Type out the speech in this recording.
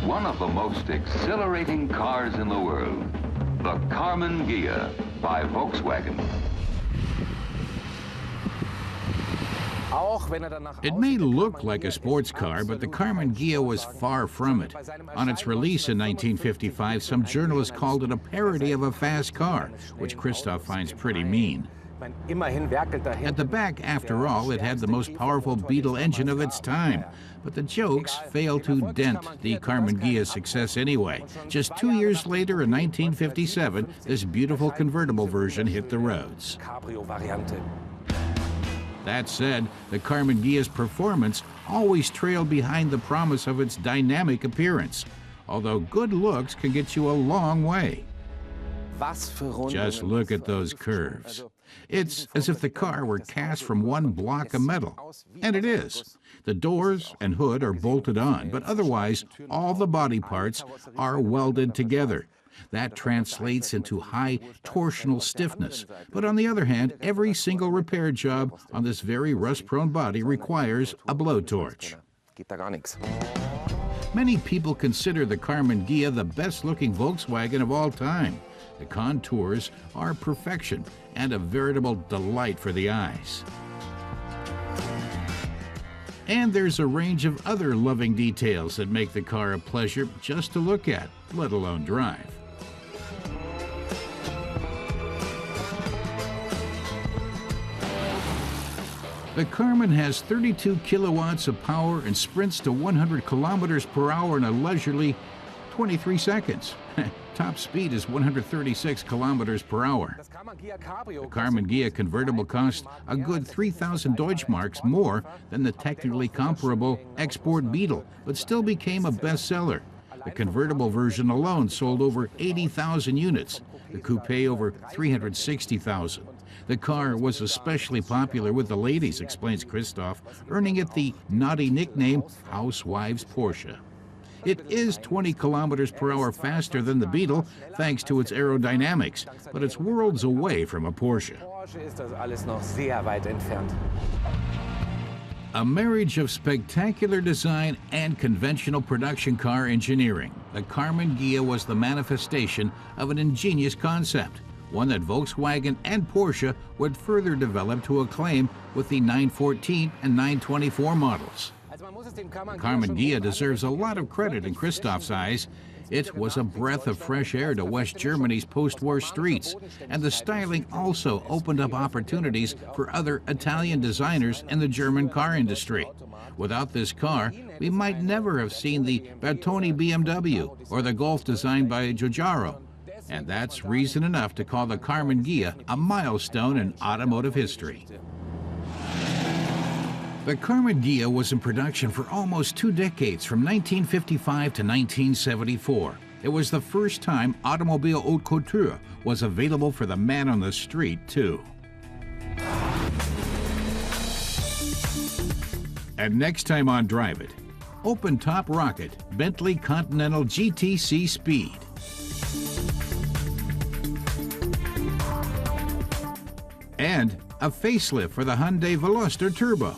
one of the most exhilarating cars in the world, the Karmann Ghia by Volkswagen. It may look like a sports car, but the Karmann Ghia was far from it. On its release in 1955, some journalists called it a parody of a fast car, which Christoph finds pretty mean. At the back, after all, it had the most powerful Beetle engine of its time. But the jokes failed to dent the Karmann Ghia's success anyway. Just 2 years later, in 1957, this beautiful convertible version hit the roads. That said, the Karmann Ghia's performance always trailed behind the promise of its dynamic appearance, although good looks can get you a long way. Just look at those curves. It's as if the car were cast from one block of metal. And it is. The doors and hood are bolted on, but otherwise, all the body parts are welded together. That translates into high torsional stiffness. But on the other hand, every single repair job on this very rust-prone body requires a blowtorch. Many people consider the Karmann Ghia the best-looking Volkswagen of all time. The contours are perfection and a veritable delight for the eyes. And there's a range of other loving details that make the car a pleasure just to look at, let alone drive. The Karmann has 32 kilowatts of power and sprints to 100 kilometers per hour in a leisurely 23 seconds. Top speed is 136 kilometers per hour. The Karmann Ghia convertible cost a good 3,000 Deutschmarks more than the technically comparable export Beetle, but still became a bestseller. The convertible version alone sold over 80,000 units, the coupe over 360,000. The car was especially popular with the ladies, explains Christoph, earning it the naughty nickname Housewives Porsche. It is 20 kilometers per hour faster than the Beetle, thanks to its aerodynamics, but it's worlds away from a Porsche. A marriage of spectacular design and conventional production car engineering, the Karmann Ghia was the manifestation of an ingenious concept, one that Volkswagen and Porsche would further develop to acclaim with the 914 and 924 models. Karmann Ghia deserves a lot of credit in Christoph's eyes. It was a breath of fresh air to West Germany's post-war streets, and the styling also opened up opportunities for other Italian designers in the German car industry. Without this car, we might never have seen the Bertone BMW or the Golf designed by Giugiaro. And that's reason enough to call the Karmann Ghia a milestone in automotive history. The Karmann Ghia was in production for almost 2 decades, from 1955 to 1974. It was the first time automobile haute couture was available for the man on the street, too. And next time on Drive It, open-top rocket, Bentley Continental GTC Speed. And a facelift for the Hyundai Veloster Turbo.